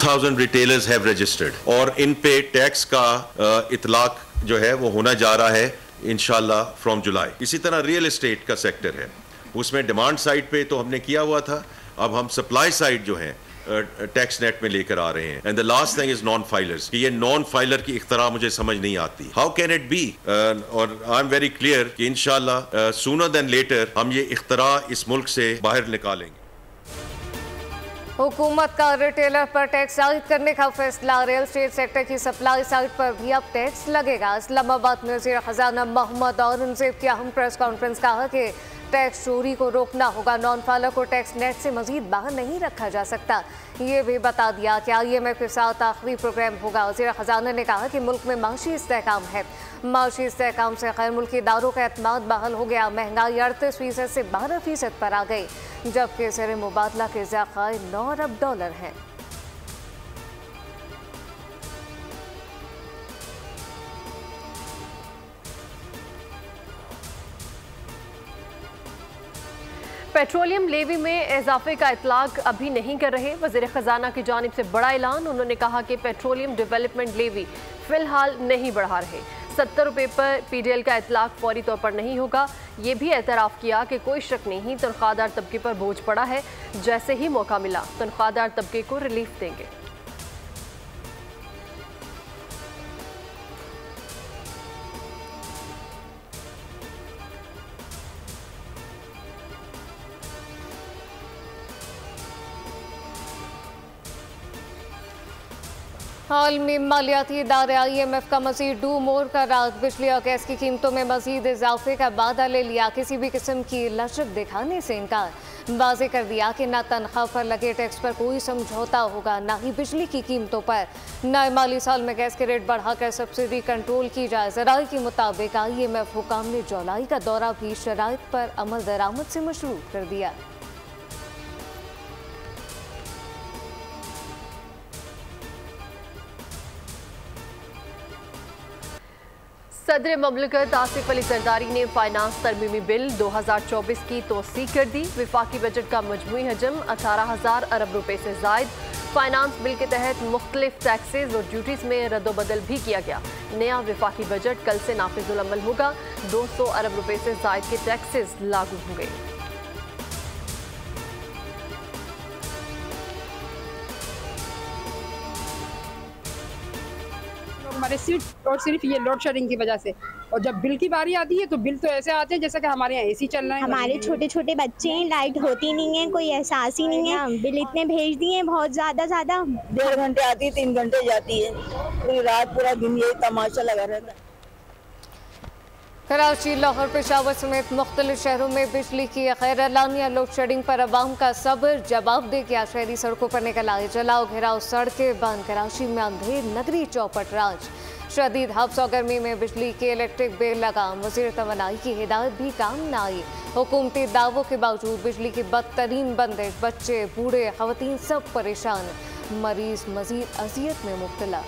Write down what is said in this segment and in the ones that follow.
6,000 retailers have registered और इन पे tax का इतलाक जो है वो होना जा रहा है इंशाल्लाह फ्रॉम जुलाई। इसी तरह रियल एस्टेट का सेक्टर है, उसमें डिमांड साइड पे तो हमने किया हुआ था, अब हम सप्लाई साइड जो है टैक्स नेट में लेकर आ रहे हैं। And the last thing is non filers, कि ये नॉन फाइलर की इख्तरा मुझे समझ नहीं आती। हाउ कैन इट बी, और आई एम वेरी क्लियर कि इंशाल्लाह सूनर देन लेटर हम ये इख्तरा इस मुल्क से बाहर निकालेंगे। हुकूमत का रिटेलर पर टैक्स आयद करने का फैसला, रियल एस्टेट सेक्टर की सप्लाई साइड पर भी अब टैक्स लगेगा। इस्लामाबाद में वज़ीर ख़जाना मोहम्मद औरंगज़ेब की अहम प्रेस कॉन्फ्रेंस, कहा कि टैक्स चोरी को रोकना होगा, नॉन फाइलर को टैक्स नेट से मजीद बाहर नहीं रखा जा सकता। ये भी बता दिया कि IMF के साथ आखिरी प्रोग्राम होगा। वज़ीर ख़जाना ने कहा कि मुल्क में माशी इस्तेहकाम है, माशी इस्तेहकाम से गैर मुल्की इदारों का एतमाद बहाल हो गया। महंगाई 38% से 12% पर आ गई, जबकि ज़र मुबादला के ज़खायर $9 अरब हैं। पेट्रोलियम लेवी में इजाफे का इतलाक अभी नहीं कर रहे वज़ीर ख़जाना की जानिब से बड़ा ऐलान। उन्होंने कहा कि पेट्रोलियम डेवलपमेंट लेवी फ़िलहाल नहीं बढ़ा रहे। 70 रुपये पर PDL का इतलाक फौरी तौर पर नहीं होगा। ये भी एतराफ़ किया कि कोई शक नहीं तनख्वाहदार तबके पर बोझ पड़ा है, जैसे ही मौका मिला तनख्वाहदार तबके को रिलीफ देंगे। आलमी मालियाती इदारे IMF का मज़ीद डू मोर का राज, बिजली और गैस की कीमतों में मज़ीद इजाफे का वादा ले लिया। किसी भी किस्म की लचक दिखाने से इनकार, वाज़े कर दिया कि न तनख्वाह पर लगे टैक्स पर कोई समझौता होगा, न ही बिजली की कीमतों पर। नए माली साल में गैस के रेट बढ़ाकर सब्सिडी कंट्रोल की जाए। ज़राए के मुताबिक IMF हुकाम ने जुलाई का दौरा भी शराइत पर अमल दरामद से मशरूड़ कर दिया। सदर ममलकत आसिफ अली जरदारी ने फाइनेंस तरमीमी बिल 2024 की तौसीक कर दी। विफाकी बजट का मजमूई हजम 18,000 अरब रुपए से जायद। फाइनेंस बिल के तहत मुख्तलिफ टैक्सेस और ड्यूटीज़ में रद्दोबदल भी किया गया। नया विफाकी बजट कल से नाफिजुल अमल होगा। 200 अरब रुपए से जायद के टैक्सेस लागू होंगे। हमारे सिर्फ और सिर्फ ये लोड शेडिंग की वजह से, और जब बिल की बारी आती है तो बिल तो ऐसे आते हैं जैसे कि हमारे यहाँ AC चल रहा है। हमारे छोटे छोटे बच्चे हैं, लाइट होती नहीं है, कोई एहसास ही नहीं है। बिल इतने भेज दिए हैं, बहुत ज्यादा 1.5 घंटे आती है, 3 घंटे जाती है, पूरी रात पूरा दिन यही तमाशा लगा रहता है। कराची, लाहौर, पेशावर समेत मुख्तलिफ शहरों में बिजली की गैर एलानिया लोड शेडिंग पर अवाम का सब्र जवाब दे गया। शहरी सड़कों पर निकल आए, जलाओ घेराव, सड़कें बंद। कराची में अंधेर नगरी चौपट राज। शदीद हब्स और गर्मी में बिजली के इलेक्ट्रिक बिल लगाम। वज़ीर तवानाई की हिदायत भी काम न आई। हुकूमती दावों के बावजूद बिजली की बदतरीन बंदिश। बच्चे, बूढ़े, खवातीन सब परेशान। मरीज मजीद अजियत में मुब्तला।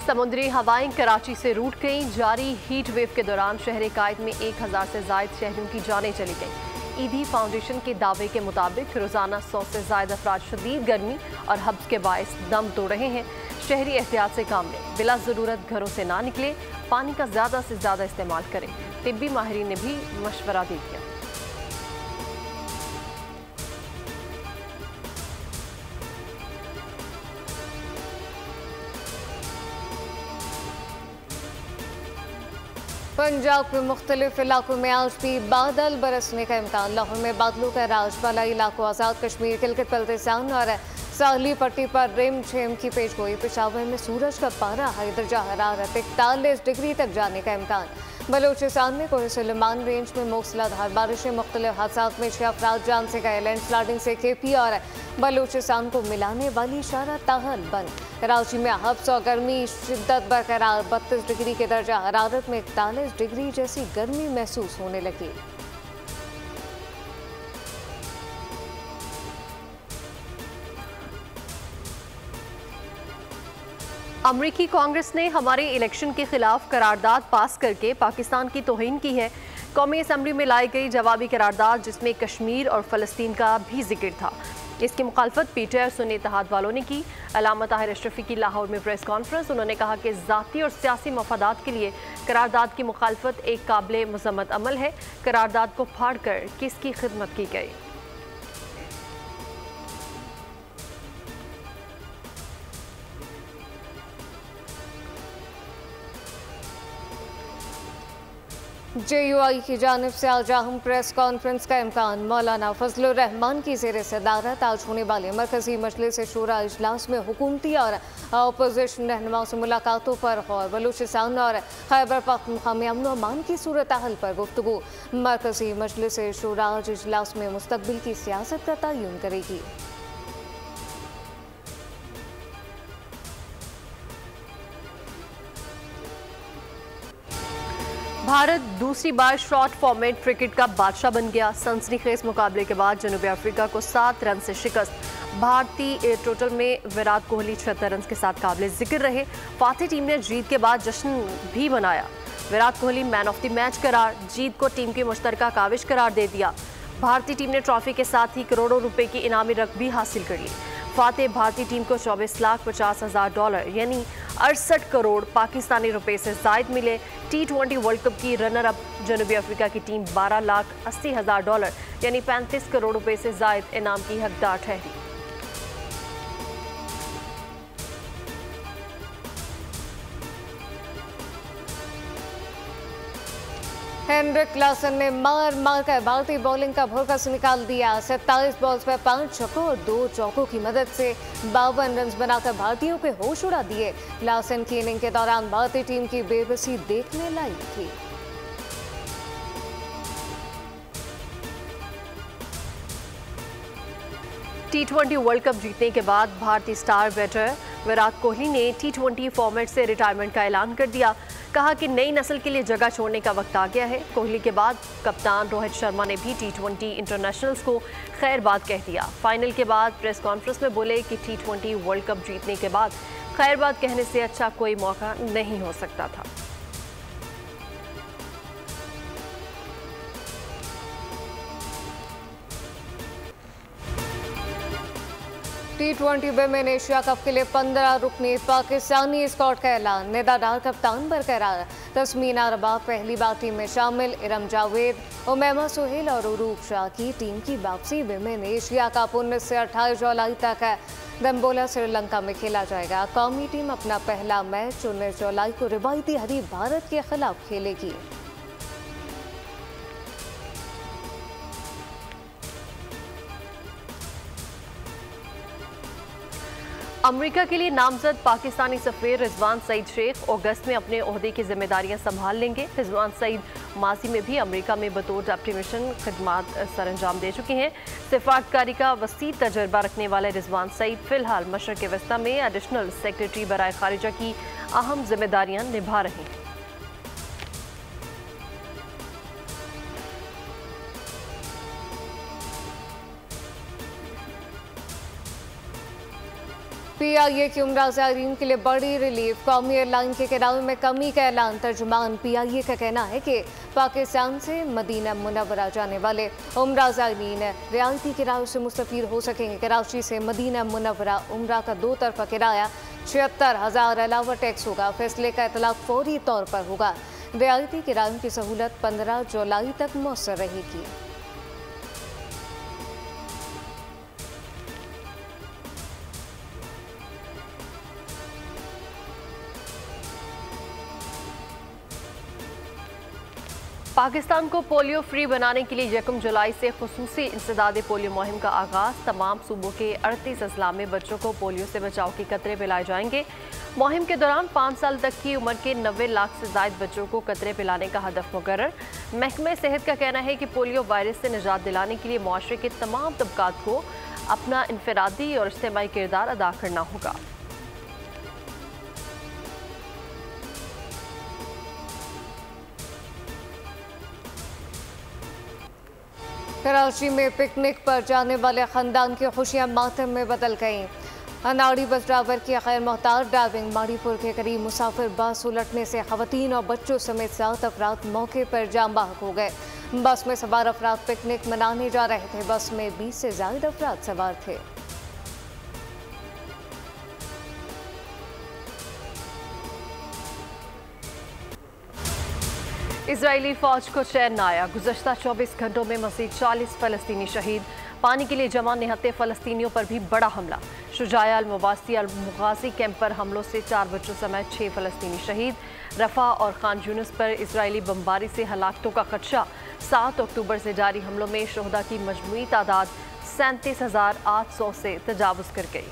समुद्री हवाएं कराची से रूठ गईं। जारी हीट वेव के दौरान शहर कायद में 1000 से जायद शहरियों की जानें चली गईं। ईदी फाउंडेशन के दावे के मुताबिक रोजाना 100 से जायद अफराद शदीद गर्मी और हब्स के बायस दम तोड़ रहे हैं। शहरी एहतियात से काम लें, बिला ज़रूरत घरों से ना निकले, पानी का ज़्यादा से ज़्यादा इस्तेमाल करें। तिब्बी माहिरीन ने भी मशवरा दे दिया। पंजाब के मुख्तलिफ इलाकों में आज भी बादल बरसने का इम्कान। लाहौर में बादलों का राज, बालाई इलाकों, आज़ाद कश्मीर, किलगित बल्तिस्तान और साहली पट्टी पर रिम झिम की पेशगोई। पेशावर में सूरज का पारा हाई दर्जा हरारत 41 डिग्री तक जाने का इम्कान। बलूचिस्तान में कोहे सुलेमान रेंज में मूसलाधार बारिशें, मुख्तलिफ हादसात में 6 अफराद जान से गए। लैंडस्लाइडिंग से KP और बलूचिस्तान को मिलाने वाली इशारा ताहल बंद। कराची में हब्स और गर्मी शिद्दत बरकरार। 32 डिग्री के दर्जा हरारत में 41 डिग्री जैसी गर्मी महसूस होने लगी। अमरीकी कांग्रेस ने हमारे इलेक्शन के खिलाफ करारदाद पास करके पाकिस्तान की तौहीन की है। कौमी असम्बली में लाई गई जवाबी करारदाद जिसमें कश्मीर और फ़लस्तीन का भी जिक्र था। इसकी मुखालफत पीटीआई और सुन्नी इत्तेहाद वालों ने की। अल्लामा ताहिर अशरफी की लाहौर में प्रेस कॉन्फ्रेंस। उन्होंने कहा कि ज़ाती और सियासी मफादात के लिए करारदाद की मुखालफत एक काबिल मज़म्मत अमल है। करारदाद को फाड़ कर किसकी खिदमत की गई। JUI की जानिब से आज अहम प्रेस कॉन्फ्रेंस का इम्कान। मौलाना फजलुर रहमान की ज़ेर सदारत आज होने वाले मरकजी मजलिस शूरा इजलास में हुकूमती और अपोजिशन रहनुमाओं से मुलाकातों पर गौर। बलूचिस्तान और खैबर पख्तूनख्वा में अमन अमान की सूरत हाल पर गुफ्तगू। मरकजी मजलिस शूरा आज इजलास में मुस्तकबिल की सियासत का तयन करेगी। भारत दूसरी बार शॉर्ट फॉर्मेट क्रिकेट का बादशाह बन गया। सनसनीखेज मुकाबले के बाद जनूबी अफ्रीका को 7 रन से शिकस्त। भारतीय टोटल में विराट कोहली 76 रन के साथ काबिल जिक्र रहे। फातिह टीम ने जीत के बाद जश्न भी मनाया। Virat Kohli man of the match करार, जीत को टीम की मुश्तरका काविश करार दे दिया। भारतीय टीम ने ट्रॉफी के साथ ही करोड़ों रुपए की इनामी रकम भी हासिल कर ली। फातिह भारतीय टीम को $24,50,000 यानी 68 करोड़ पाकिस्तानी रुपए से जायद मिले। T20 वर्ल्ड कप की रनर अप जनूबी अफ्रीका की टीम $12,80,000 यानी 35 करोड़ रुपए से जायद इनाम की हकदार ठहरी। हेनरिक क्लासन ने मार कर भारतीय बॉलिंग का भोरकस निकाल दिया। 27 बॉल्स पर 5 छक्कों और 2 चौकों की मदद से 52 रन बनाकर भारतीयों के होश उड़ा दिए। क्लासन की इनिंग के दौरान भारतीय टीम की बेबसी देखने लायक थी। T20 वर्ल्ड कप जीतने के बाद भारतीय स्टार बैटर विराट कोहली ने T20 फॉर्मेट से रिटायरमेंट का ऐलान कर दिया। कहा कि नई नस्ल के लिए जगह छोड़ने का वक्त आ गया है। कोहली के बाद कप्तान रोहित शर्मा ने भी T20 इंटरनेशनल्स को खैरबाद कह दिया। फाइनल के बाद प्रेस कॉन्फ्रेंस में बोले कि T20 वर्ल्ड कप जीतने के बाद खैरबाद कहने से अच्छा कोई मौका नहीं हो सकता था। T20 वुमेन एशिया कप के लिए 15 रुकनी पाकिस्तानी स्क्वाड का ऐलान। निदादार कप्तान बरकरार। तस्मीना रबाब पहली बार टीम में शामिल। इरम जावेद, उमैमा सुहेल और उरूब शाह की टीम की वापसी। वुमेन एशिया कप 19 से 28 जुलाई तक दम्बोला श्रीलंका में खेला जाएगा। कौमी टीम अपना पहला मैच 19 जुलाई को रिवायती हरीफ भारत के खिलाफ खेलेगी। अमेरिका के लिए नामजद पाकिस्तानी सफीर रिजवान सईद शेख अगस्त में अपने ओहदे की जिम्मेदारियां संभाल लेंगे। रिजवान सईद माजी में भी अमेरिका में बतौर डिप्टी मिशन खिदमात सरअंजाम दे चुके हैं। सिफारतकारी का वसी तजर्बा रखने वाले रिजवान सईद फिलहाल मशरक़ वस्ता में एडिशनल सेक्रेटरी बराए खारिजा की अहम जिम्मेदारियां निभा रहे हैं। PIA की उम्रा ज़ायरीन के लिए बड़ी रिलीफ। कौमी एयरलाइन के किराए में कमी का ऐलान। तर्जुमान PIA का कहना है कि पाकिस्तान से मदीना मुनव्वरा जाने वाले उम्रा ज़ायरीन रियायती किराए से मुस्तफ़ीद हो सकेंगे। कराची से मदीना मुनव्वरा उम्रा का 2 तरफ़ा किराया 76,000 अलावा टैक्स होगा। फैसले का इतलाक़ फौरी तौर पर होगा। रियायती किरायों की सहूलत 15 जुलाई तक मौसर रहेगी। पाकिस्तान को पोलियो फ्री बनाने के लिए 1 जुलाई से खुसूसी इंसदाद पोलियो मुहिम का आगाज़। तमाम सूबों के 38 अजला में बच्चों को पोलियो से बचाव के कतरे पिलाए जाएंगे। मुहिम के दौरान 5 साल तक की उम्र के 90 लाख से ज़ायद बच्चों को कतरे पिलाने का हदफ मुकर्रर। महकमे सेहत का कहना है कि पोलियो वायरस से निजात दिलाने के लिए मुआशरे के तमाम तबकात को अपना इनफरादी और इज्तिमाई किरदार अदा करना होगा। कराची में पिकनिक पर जाने वाले खानदान की खुशियां मातम में बदल गईं। अनाड़ी बस ड्राइवर की गैर मोहतार ड्राइविंग, मणिपुर के करीब मुसाफिर बस उलटने से खवातीन और बच्चों समेत 7 अफराद मौके पर जाम बहक हो गए। बस में सवार अफराद पिकनिक मनाने जा रहे थे। बस में 20 से ज्यादा अफराद सवार थे। इजरायली फौज को चैन न आया। गुज़श्ता 24 घंटों में मज़ीद 40 फ़लस्तीनी शहीद। पानी के लिए जमा निहत्ते फ़लस्तीनियों पर भी बड़ा हमला। शुजाया अल मवासी अल मुगाजी कैंप पर हमलों से 4 बच्चों समेत 6 फ़लस्तीनी शहीद। रफ़ा और खान यूनिस पर इजरायली बमबारी से हलाकतों का खदशा। 7 अक्टूबर से जारी हमलों में शोहदा की मजमूई तादाद 37,800 से तजावुज़ कर गई।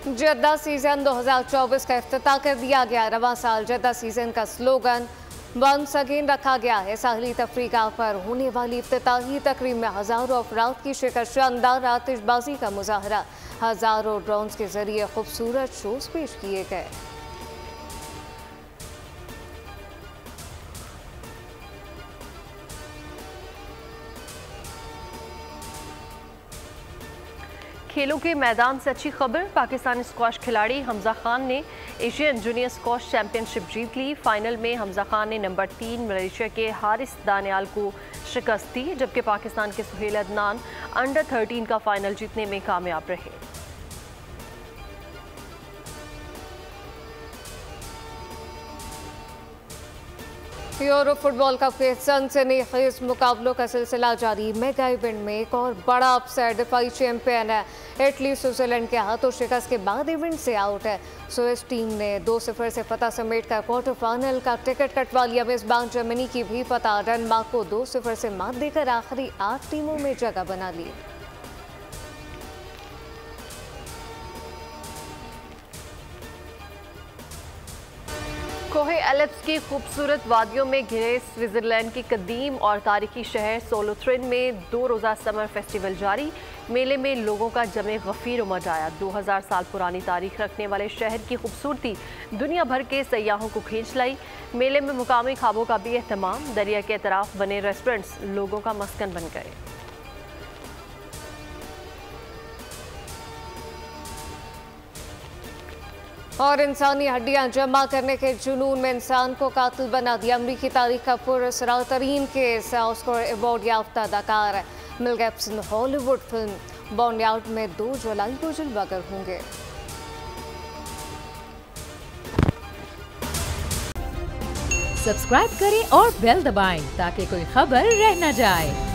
जद्दा सीजन 2024 का इफ्तिताह कर दिया गया। रवां साल जद्दा सीजन का स्लोगन वंस अगेन रखा गया है। साहिली तफरीका पर होने वाली इफ्तिताही तकरीब में हज़ारों अफराद की शिरकत, शानदार आतिशबाजी का मुजाहरा, हज़ारों ड्रोन्स के जरिए खूबसूरत शोज पेश किए गए। खेलों के मैदान से अच्छी खबर। पाकिस्तानी स्क्वाश खिलाड़ी हमजा खान ने एशियन जूनियर स्क्वाश चैंपियनशिप जीत ली। फाइनल में हमजा खान ने नंबर 3 मलेशिया के हारिस दानियाल को शिकस्त दी, जबकि पाकिस्तान के सुहेल अदनान अंडर 13 का फाइनल जीतने में कामयाब रहे। यूरो फुटबॉल कप के सनसनीखेज मुकाबलों का सिलसिला जारी। मेगा इवेंट में एक और बड़ा अपसेट। दिफाई चैंपियन है इटली स्विट्जरलैंड के हाथों शिकस्त के बाद इवेंट से आउट है। स्विस टीम ने 2-0 से फतह समेट कर क्वार्टर फाइनल का टिकट कटवा लिया। मेजबान जर्मनी की भी फतह, डेनमार्क को 2-0 से मात देकर आखिरी 8 टीमों में जगह बना ली। कोहे एल्प्स की खूबसूरत वादियों में घिरे स्विट्जरलैंड की कदीम और तारीखी शहर सोलोथ्रिन में 2 रोज़ा समर फेस्टिवल जारी। मेले में लोगों का जमे गफीर उमड़ आया। 2000 साल पुरानी तारीख रखने वाले शहर की खूबसूरती दुनिया भर के सयाहों को खींच लाई। मेले में मुकामी खाबों का भी एहतमाम। दरिया के अतराफ बने रेस्टोरेंट्स लोगों का मस्कन बन गए। और इंसानी हड्डियां जमा करने के जुनून में इंसान को कातिल बना दिया। अमरीकी तारीख का पुरस्कारीन केस। ऑस्कर अवार्ड याफ्ता अदाकार मेल गिब्सन हॉलीवुड फिल्म बॉर्नयार्ड में 2 जुलाई को जलवागर होंगे। सब्सक्राइब करें और बेल दबाएं ताकि कोई खबर रह न जाए।